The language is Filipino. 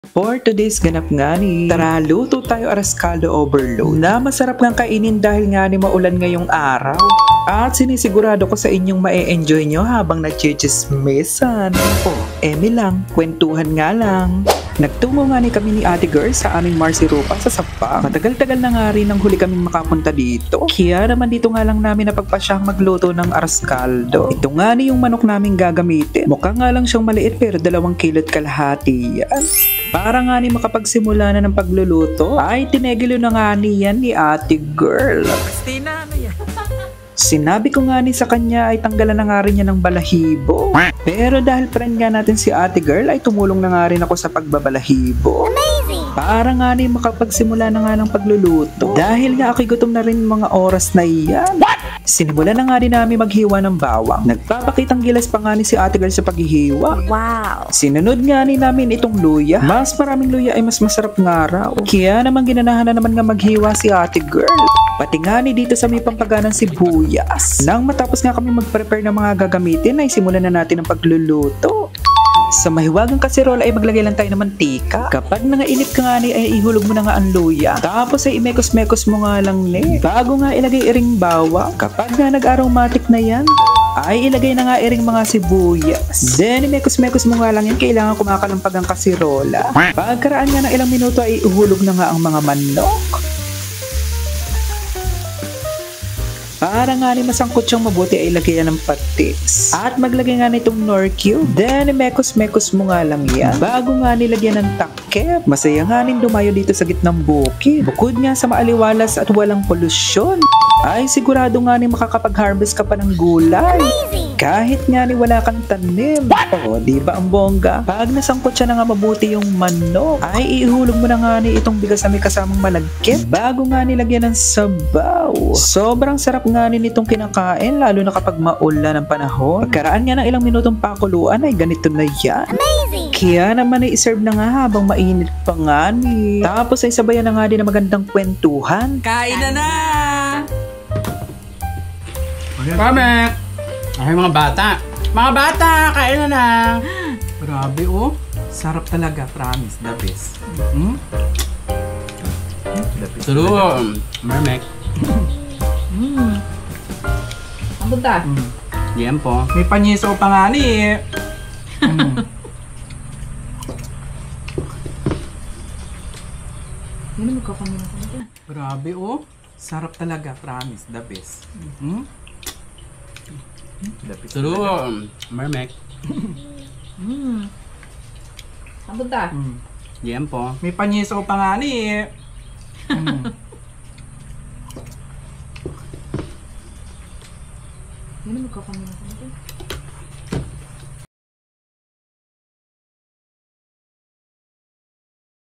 For today's ganap nga ni, tara luto tayo aras caldo overload na masarap ngang kainin dahil nga ni maulan ngayong araw. At sinisigurado ko sa inyong ma-enjoy nyo habang nagchichismisan. Eme lang, kwentuhan nga lang. Nagtungo nga ni kami ni Ate Girl sa aming Marsirupa sa Sapa. Matagal-tagal na nga rin ang huli kaming makapunta dito. Kaya naman dito nga lang namin napagpasyang magluto ng aras caldo. Ito nga ni yung manok namin gagamitin. Mukha nga lang siyang maliit pero 2 kilo't kalahati yan. Para nga ni makapagsimula na ng pagluluto, ay tinegilo na nga niyan ni Ate Girl. Christina, ano yan? Sinabi ko nga ni sa kanya ay tanggalan na nga rin niya ng balahibo. Pero dahil friend nga natin si Ate Girl ay tumulong na nga rin ako sa pagbabalahibo. Amazing! Para nga ni makapagsimula na nga ng pagluluto. Dahil nga ako'y gutom na rin mga oras na iyan. Sinimula na nga din namin maghiwa ng bawang. Nagpapakitang gilas pa nga ni si Ate Girl sa paghihiwa. Wow! Sinunod nga ni namin itong luya. Mas maraming luya ay mas masarap nga raw. Kaya naman ginanahan na naman nga maghiwa si Ate Girl. Pati nga ni dito sa may pampaganan sibuyas. Nang matapos nga kami mag-prepare ng mga gagamitin ay simulan na natin ang pagluluto. Sa mahiwagang kaserola ay maglagay lang tayo ng mantika. Kapag nangainit ka nga ni ay ihulog mo na nga ang luya. Tapos ay imekos-mekos mo nga lang ni. Bago nga ilagay iring bawang. Kapag nga nag-aromatic na yan, ay ilagay na nga iring mga sibuyas. Then imekos-mekos mo nga lang yan. Kailangan kumakalampag ang kaserola. Pagkaraan nga ng ilang minuto ay ihulog na nga ang mga manok. Para nga ni masangkot siyang mabuti ay ilagay ng patis. At maglagay nga nitong nor cube. Then mekos-mekos mo nga lang yan. Bago nga nilagyan ng takip. Masaya nga nin dumayo dito sa gitnang bukid. Bukod nga sa maaliwalas at walang polusyon, ay sigurado nga ni makakapag-harvest ka pa ng gulay. Kahit nga ni wala kang tanim. O, di ba ang bongga? Pag nasangkot siya na nga mabuti yung manok, ay ihulog mo na nga ni itong bigas na may kasamang malagkit. Bago nga nilagyan ng sabaw. Sobrang sarap nga ni nitong kinakain, lalo na kapag maulan ng panahon. Pagkaraan nga ng ilang minutong pakuluan ay ganito na yan. Amazing! Kaya naman ay iserve na nga habang mainit pa nga ni. Tapos ay sabayan na nga din ng magandang kwentuhan. Kain na na! Pamek! Ay, mga bata! Mga bata! Kain na na! Grabe oh! Sarap talaga, promise. The best. Turo! Mermek. Ang punta? Yan po. May panyiso pa nga ni. Hindi na magkakamila ko nito. Grabe oh. Sarap talaga, promise. The best. Turo! Mermek. Ang punta? Yan po. May panyiso pa nga ni. Hindi na magkakamila ko nito.